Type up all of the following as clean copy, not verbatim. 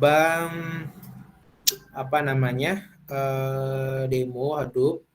coba demo Hadoop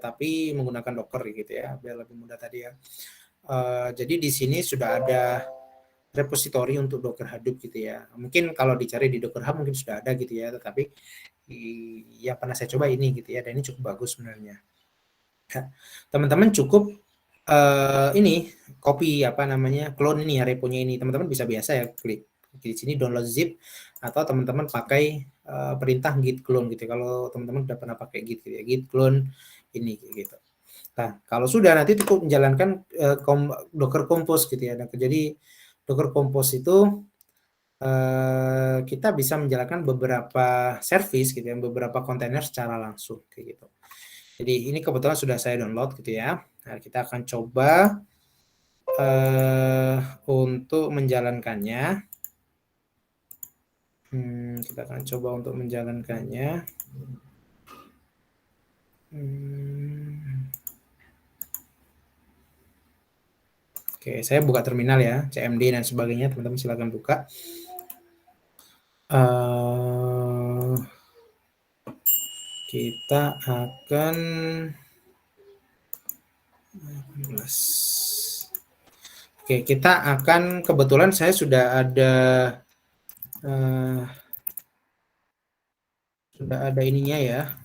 tapi menggunakan Docker gitu ya, biar lebih mudah tadi ya. Jadi di sini sudah ada repository untuk Docker Hadoop gitu ya. Mungkin kalau dicari di Docker Hub mungkin sudah ada gitu ya, tetapi ya pernah saya coba ini gitu ya, dan ini cukup bagus sebenarnya. Teman-teman cukup ini copy clone ini ya, reponya ini. Teman-teman bisa biasa ya klik di sini download zip, atau teman-teman pakai perintah git clone gitu. Kalau teman-teman udah pernah pakai git gitu ya, git clone ini gitu. Nah, kalau sudah nanti cukup menjalankan Docker Compose gitu ya. Nah, jadi Docker Compose itu kita bisa menjalankan beberapa service gitu ya, beberapa kontainer secara langsung kayak gitu. Jadi ini kebetulan sudah saya download gitu ya. Nah, kita akan coba untuk menjalankannya. Kita akan coba untuk menjalankannya. Oke, saya buka terminal ya, CMD dan sebagainya. Teman-teman silakan buka. Kita akan Oke, kita akan, kebetulan saya sudah ada ininya ya.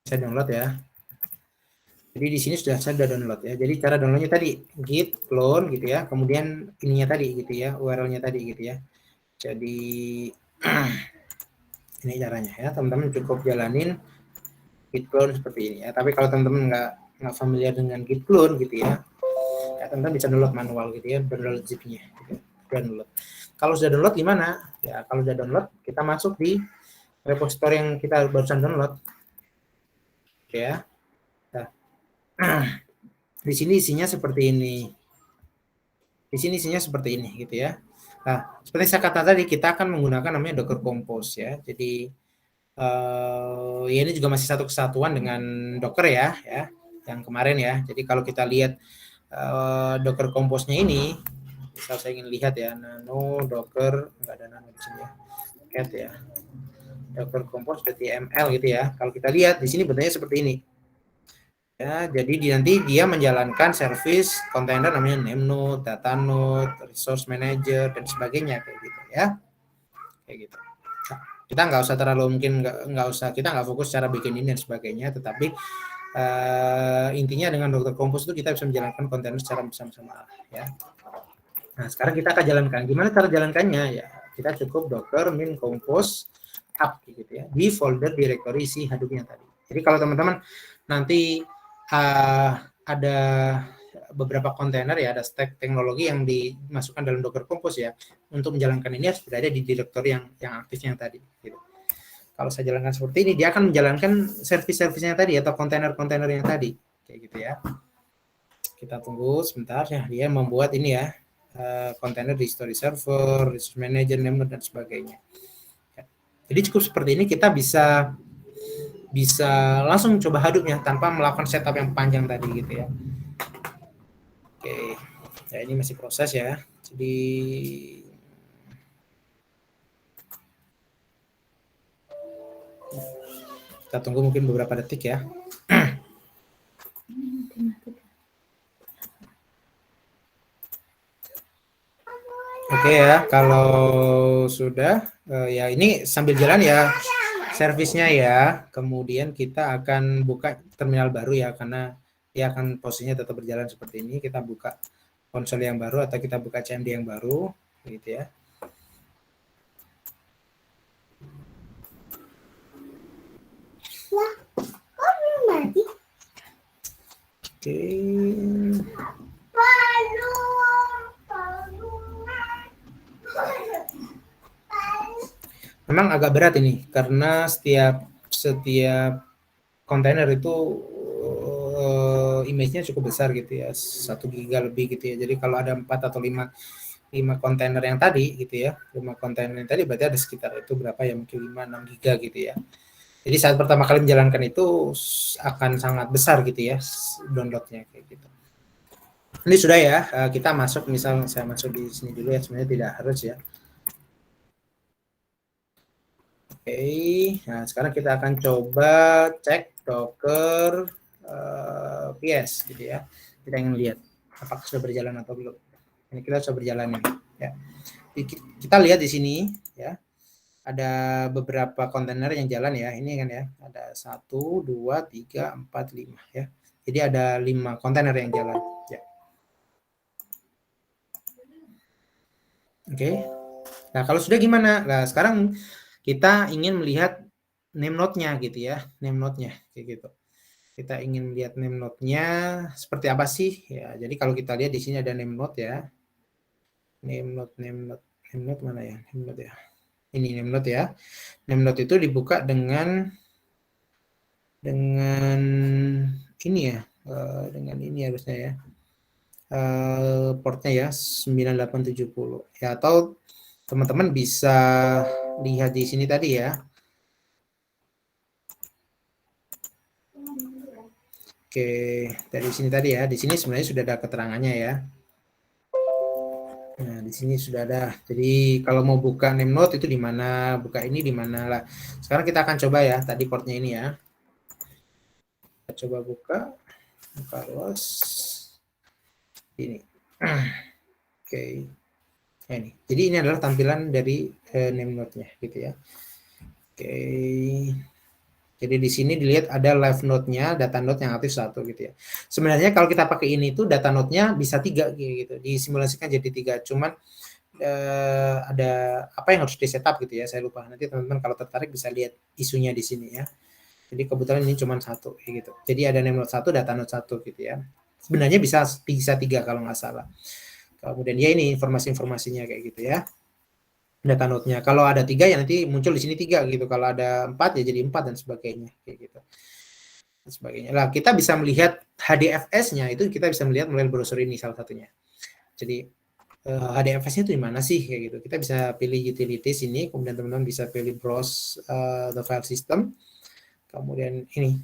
Saya download ya. Jadi di sini sudah saya download ya. Jadi cara downloadnya tadi git clone gitu ya. Kemudian ininya tadi gitu ya, URL-nya tadi gitu ya. Jadi ini caranya ya. Teman-teman cukup jalanin git clone seperti ini ya. Tapi kalau teman-teman nggak familiar dengan git clone gitu ya, teman-teman bisa download manual gitu ya, download zip-nya gitu. Download. Kalau sudah download gimana? Ya, kalau sudah download kita masuk di repository yang kita barusan download. Oke ya. Nah, di sini isinya seperti ini. Di sini isinya seperti ini gitu ya. Nah, seperti saya kata tadi, kita akan menggunakan namanya Docker Compose ya. Jadi ya ini juga masih satu kesatuan dengan Docker ya, yang kemarin ya. Jadi kalau kita lihat Docker Compose-nya ini, misal saya ingin lihat ya, nano Docker, nggak ada nano di sini ya, cat ya, Docker Compose.yml gitu ya. Kalau kita lihat di sini bentuknya seperti ini. Ya, jadi nanti dia menjalankan service kontainer namanya name node, data node, resource manager dan sebagainya kayak gitu ya. Kayak gitu. Nah, kita nggak usah terlalu, mungkin nggak usah, kita nggak fokus cara bikin ini dan sebagainya, tetapi intinya dengan Docker Compose itu kita bisa menjalankan kontainer secara bersama-sama ya. Nah, sekarang kita akan jalankan. Gimana cara jalankannya ya? Kita cukup docker min compose up gitu ya, di folder directory si Hadoop-nya tadi. Jadi kalau teman-teman nanti ada beberapa kontainer ya, ada stack teknologi yang dimasukkan dalam Docker Compose ya, untuk menjalankan ini harus berada di directory yang aktifnya tadi gitu. Kalau saya jalankan seperti ini, dia akan menjalankan service-service-nya tadi atau kontainer-kontainer yang tadi kayak gitu ya. Kita tunggu sebentar ya, dia membuat ini ya, kontainer di story server, resource manager, name dan sebagainya. Jadi cukup seperti ini, kita bisa langsung coba Hadoop-nya tanpa melakukan setup yang panjang tadi gitu ya. Oke, ya ini masih proses ya. Jadi kita tunggu mungkin beberapa detik ya. Oke ya, kalau sudah ya ini sambil jalan ya servisnya ya. Kemudian kita akan buka terminal baru ya, karena dia akan posisinya tetap berjalan seperti ini. Kita buka konsol yang baru atau kita buka CMD yang baru gitu ya. Oke. Memang agak berat ini karena setiap kontainer itu image-nya cukup besar gitu ya, 1 giga lebih gitu ya. Jadi kalau ada 4 atau 5 kontainer yang tadi gitu ya, 5 kontainer yang tadi berarti ada sekitar itu berapa ya, mungkin 5-6 giga gitu ya. Jadi saat pertama kali menjalankan itu akan sangat besar gitu ya downloadnya kayak gitu. Ini sudah ya, kita masuk, misal saya masuk di sini dulu ya, sebenarnya tidak harus ya. Nah sekarang kita akan coba cek Docker PS gitu ya. Kita ingin lihat apakah sudah berjalan atau belum. Ini kita sudah berjalan ya. Kita lihat di sini ya. Ada beberapa kontainer yang jalan ya. Ini kan ya. Ada 1, 2, 3, 4, 5 ya. Jadi ada 5 kontainer yang jalan ya. Oke. Nah, kalau sudah gimana? Nah, sekarang kita ingin melihat name node-nya gitu ya. Name node-nya kayak gitu. Kita ingin melihat name node-nya seperti apa sih? Ya, jadi kalau kita lihat di sini ada name node ya. Name node mana ya? Name node ya. Ini name node ya. Name node itu dibuka dengan ini ya. Dengan ini harusnya ya. Portnya ya 9870 ya, atau teman-teman bisa lihat di sini tadi ya. Oke, dari sini tadi ya. Di sini sebenarnya sudah ada keterangannya ya. Nah, di sini sudah ada. Jadi kalau mau buka name node itu di mana, buka ini di mana lah. Sekarang kita akan coba ya, tadi portnya ini ya. Kita coba buka los ini. Oke. Nah, ini. Jadi ini adalah tampilan dari name node-nya gitu ya. Oke. Jadi di sini dilihat ada live node-nya, data node yang aktif 1 gitu ya. Sebenarnya kalau kita pakai ini tuh data node-nya bisa 3 gitu. Disimulasikan jadi 3. Cuman ada apa yang harus di-setup gitu ya. Saya lupa. Nanti teman-teman kalau tertarik bisa lihat isunya di sini ya. Jadi kebetulan ini cuma 1 gitu. Jadi ada name node 1, data node 1 gitu ya. Sebenarnya bisa 3 kalau nggak salah. Kemudian ya ini informasi-informasinya kayak gitu ya. Data node-nya. Kalau ada 3 ya nanti muncul di sini 3 gitu. Kalau ada 4 ya jadi 4 dan sebagainya kayak gitu. Dan sebagainya. Lah, kita bisa melihat HDFS-nya itu kita bisa melihat melalui browser ini salah satunya. Jadi HDFS-nya itu di mana sih kayak gitu. Kita bisa pilih utilities ini, kemudian teman-teman bisa pilih browse the file system. Kemudian ini.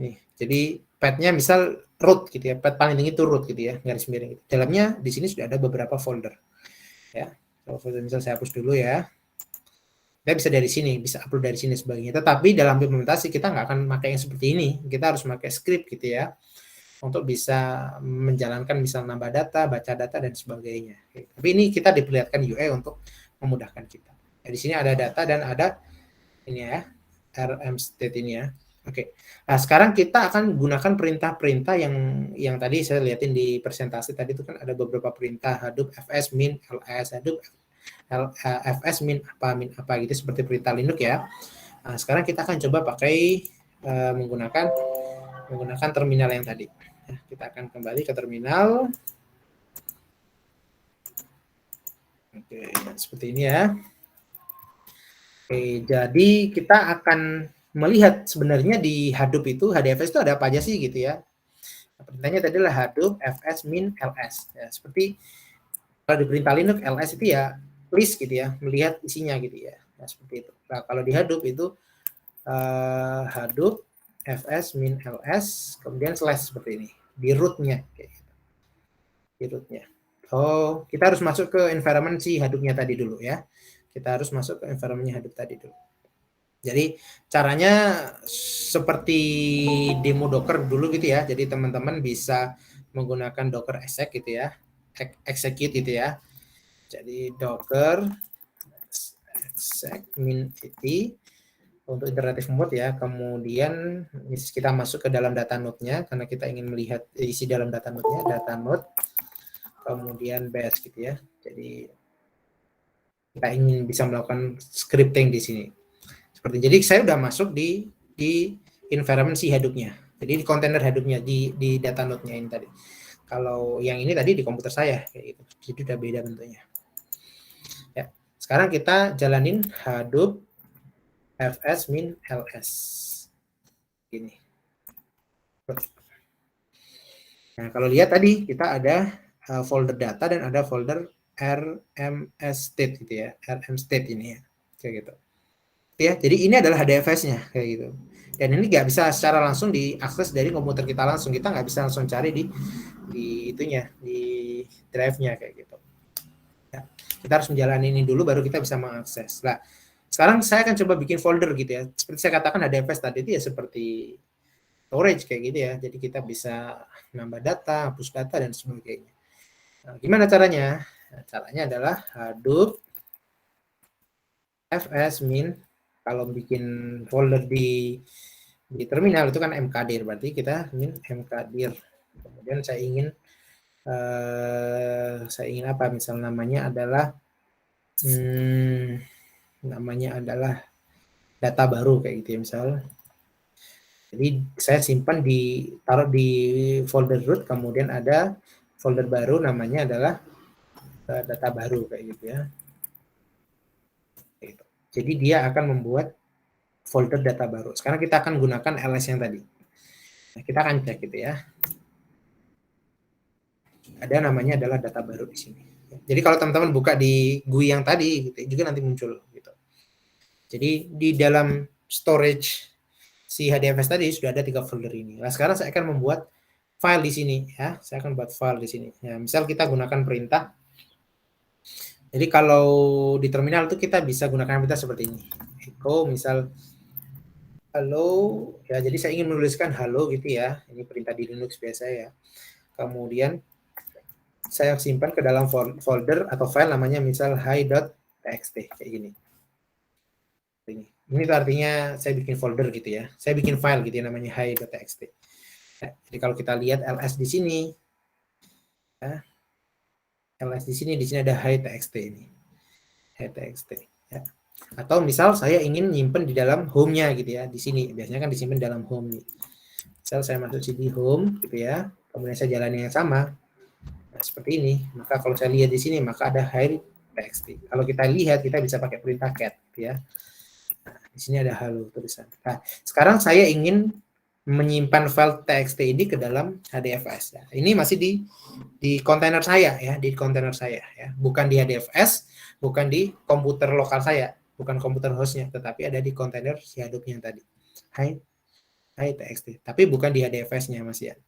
Nih, jadi path-nya misal root gitu ya. Path paling tinggi itu root gitu ya, garis miring gitu. Dalamnya di sini sudah ada beberapa folder. Ya. Kalau folder misal saya hapus dulu ya. Kita bisa dari sini, bisa upload dari sini sebagainya. Tetapi dalam implementasi kita nggak akan pakai yang seperti ini. Kita harus pakai script gitu ya, untuk bisa menjalankan misal nambah data, baca data dan sebagainya. Tapi ini kita diperlihatkan UI untuk memudahkan kita. Nah, di sini ada data dan ada ini ya, rm state ini ya. Oke. Nah, sekarang kita akan gunakan perintah-perintah yang tadi saya lihatin di presentasi tadi itu kan ada beberapa perintah hadoop fs min ls hadoop fs min apa gitu seperti perintah Linux ya. Nah, sekarang kita akan coba pakai menggunakan terminal yang tadi. Kita akan kembali ke terminal. Oke, seperti ini ya. Oke, jadi kita akan melihat sebenarnya di Hadoop itu, HDFS itu ada apa aja sih gitu ya. Perintahnya tadi adalah hadoop fs min ls. Ya, seperti kalau di perintah Linux ls itu ya list gitu ya, melihat isinya gitu ya. Nah, seperti itu. Nah, kalau di Hadoop itu hadoop fs min ls kemudian slash seperti ini di rootnya kayak gitu. Di rootnya. Oh, kita harus masuk ke environment si Hadoop-nya tadi dulu ya. Kita harus masuk ke environment-nya Hadoop tadi dulu. Jadi caranya seperti demo Docker dulu gitu ya. Jadi teman-teman bisa menggunakan Docker exec gitu ya. Execute gitu ya. Jadi Docker exec min it untuk iteratif mode ya. Kemudian kita masuk ke dalam data node-nya karena kita ingin melihat isi dalam data node-nya, data node. Kemudian bash gitu ya. Jadi kita ingin bisa melakukan scripting di sini. Seperti jadi saya udah masuk di environment si Hadoop-nya. Jadi di kontainer Hadoop-nya di data node-nya ini tadi. Kalau yang ini tadi di komputer saya kayak gitu. Jadi udah beda bentuknya. Ya. Sekarang kita jalanin Hadoop fs min ls. Gini. Nah, kalau lihat tadi kita ada folder data dan ada folder rms state gitu ya. Rm state ini ya. Kayak gitu. Ya, jadi ini adalah HDFS-nya kayak gitu. Dan ini nggak bisa secara langsung diakses dari komputer kita langsung. Kita nggak bisa langsung cari di itunya, di drive-nya kayak gitu. Ya, kita harus menjalani ini dulu baru kita bisa mengakses. Nah, Sekarang saya akan coba bikin folder gitu ya. Seperti saya katakan HDFS tadi itu ya seperti storage kayak gitu ya. Jadi kita bisa nambah data, hapus data dan sebagainya. Nah, gimana caranya? Nah, caranya adalah Hadoop fs min. Kalau bikin folder di terminal itu kan mkdir, berarti kita min mkdir. Kemudian saya ingin apa? Misal namanya adalah data baru kayak gitu ya misal. Jadi saya simpan taruh di folder root, kemudian ada folder baru namanya adalah data baru kayak gitu ya. Jadi dia akan membuat folder data baru. Sekarang kita akan gunakan ls yang tadi. Nah, kita akan cek gitu ya. Ada namanya adalah data baru di sini. Jadi kalau teman-teman buka di GUI yang tadi gitu, juga nanti muncul gitu. Jadi di dalam storage si HDFS tadi sudah ada 3 folder ini. Nah, sekarang saya akan membuat file di sini ya. Saya akan buat file di sini. Ya, misal kita gunakan perintah. Jadi kalau di terminal itu kita bisa gunakan perintah seperti ini. Echo misal halo ya, jadi saya ingin menuliskan halo gitu ya. Ini perintah di Linux biasa ya. Kemudian saya simpan ke dalam folder atau file namanya misal hi.txt kayak gini. Ini tuh artinya saya bikin folder gitu ya. Saya bikin file gitu ya namanya hi.txt. Ya, jadi kalau kita lihat ls di sini, ya, ls di sini ada hi.txt ini. Hi.txt. Ya. Atau misal saya ingin nyimpen di dalam home-nya gitu ya. Di sini biasanya kan disimpan dalam home nih. Misal saya masuk cd home gitu ya. Kemudian saya jalani yang sama. Nah, seperti ini. Maka kalau saya lihat di sini maka ada hi.txt. Kalau kita lihat kita bisa pakai perintah cat gitu ya. Nah, di sini ada halo tulisan. Nah, sekarang saya ingin menyimpan file txt ini ke dalam HDFS. Ya. Ini masih di kontainer saya ya, di kontainer saya ya, bukan di HDFS, bukan di komputer lokal saya, bukan komputer hostnya, tetapi ada di kontainer si Hadoop-nya tadi. Hi.txt, tapi bukan di HDFS-nya Mas ya.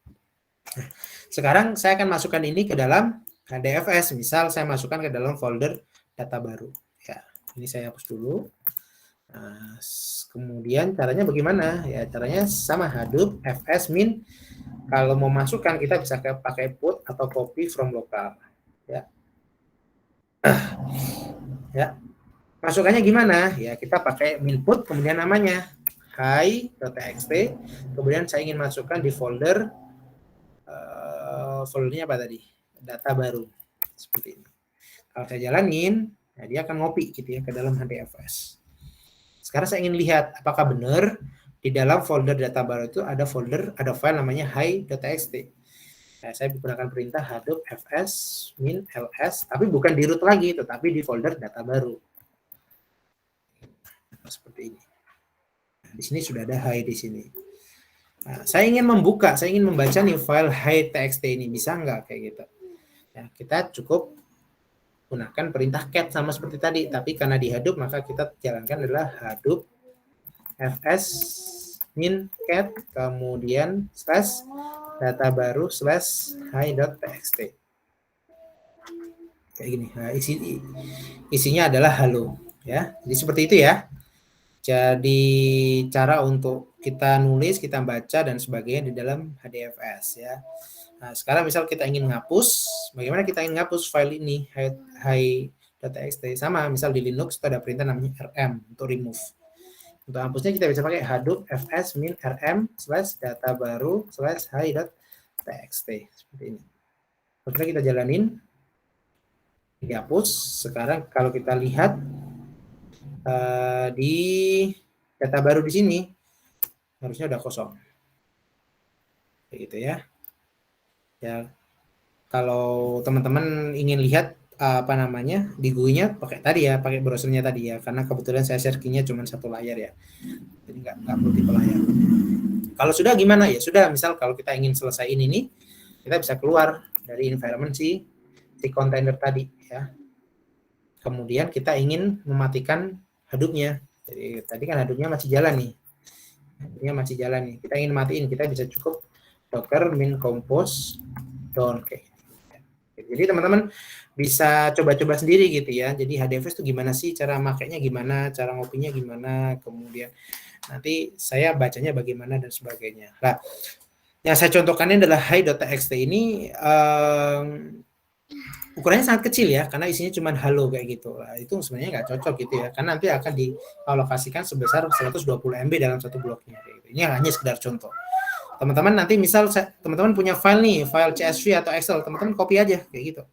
Nah, sekarang saya akan masukkan ini ke dalam HDFS. Misal saya masukkan ke dalam folder data baru. Ya, ini saya hapus dulu. Nah, kemudian caranya bagaimana? Ya caranya sama Hadoop fs min. Kalau mau masukkan kita bisa pakai put atau copy from local. Ya. Ya. Masukkannya gimana? Ya kita pakai min put kemudian namanya hi.txt. Kemudian saya ingin masukkan di folder foldernya apa tadi? Data baru. Seperti ini. Kalau saya jalanin, nah dia akan ngopi gitu ya ke dalam HDFS. Sekarang saya ingin lihat apakah benar di dalam folder data baru itu ada file namanya hi.txt. Nah, saya menggunakan perintah hadoop fs min ls, tapi bukan di root lagi, tetapi di folder data baru. Nah, seperti ini. Nah, di sini sudah ada hi di sini. Nah, saya ingin membuka, saya ingin membaca nih file hi.txt ini, bisa nggak kayak gitu? Ya, kita cukup gunakan perintah cat sama seperti tadi, tapi karena di Hadoop maka kita jalankan adalah Hadoop fs min cat kemudian slash data baru slash hi.txt kayak gini. Nah, isinya adalah halo ya. Jadi seperti itu ya. Jadi cara untuk kita nulis, kita baca dan sebagainya di dalam HDFS ya. Nah, sekarang misal kita ingin ngapus, bagaimana kita ingin ngapus file ini hi.txt sama, misal di Linux itu ada perintah namanya rm untuk remove. Untuk hapusnya kita bisa pakai hadoop fs min rm slash data baru slash hi.txt seperti ini. Setelah kita jalanin, dihapus. Sekarang kalau kita lihat di data baru di sini harusnya udah kosong, kayak gitu ya. Ya, kalau teman-teman ingin lihat apa namanya di GUI-nya pakai tadi ya, pakai browsernya tadi ya, karena kebetulan saya share key-nya cuma satu layar ya, jadi nggak multiple layar. Kalau sudah gimana ya sudah, misal kalau kita ingin selesaiin ini, kita bisa keluar dari environment si container tadi ya. Kemudian kita ingin mematikan Hadoop-nya. Jadi tadi kan Hadoop-nya masih jalan nih, Hadoop-nya masih jalan nih. Kita ingin matiin, kita bisa cukup docker min compose down kayak gitu. Jadi teman-teman bisa coba-coba sendiri gitu ya. Jadi HDFS itu gimana sih, cara makainya gimana, cara ngopinya gimana, kemudian nanti saya bacanya bagaimana dan sebagainya. Nah, yang saya contohkan ini adalah hi.txt ini ukurannya sangat kecil ya, karena isinya cuma halo kayak gitu. Nah, itu sebenarnya nggak cocok gitu ya, karena nanti akan dialokasikan sebesar 120 MB dalam satu bloknya. Gitu. Ini hanya sekedar contoh. Teman-teman nanti misal teman-teman punya file nih, file CSV atau Excel, teman-teman copy aja kayak gitu.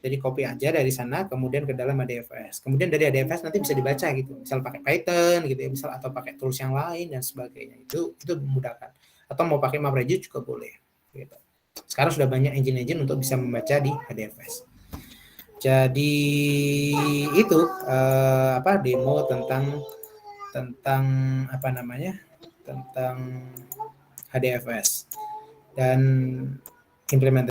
Jadi copy aja dari sana, kemudian ke dalam HDFS. Kemudian dari HDFS nanti bisa dibaca gitu, misal pakai Python gitu ya, misal atau pakai tools yang lain dan sebagainya. Itu memudahkan. Atau mau pakai MapReduce juga boleh. Gitu. Sekarang sudah banyak engine-engine untuk bisa membaca di HDFS. Jadi itu demo tentang apa namanya, tentang HDFS dan implementasi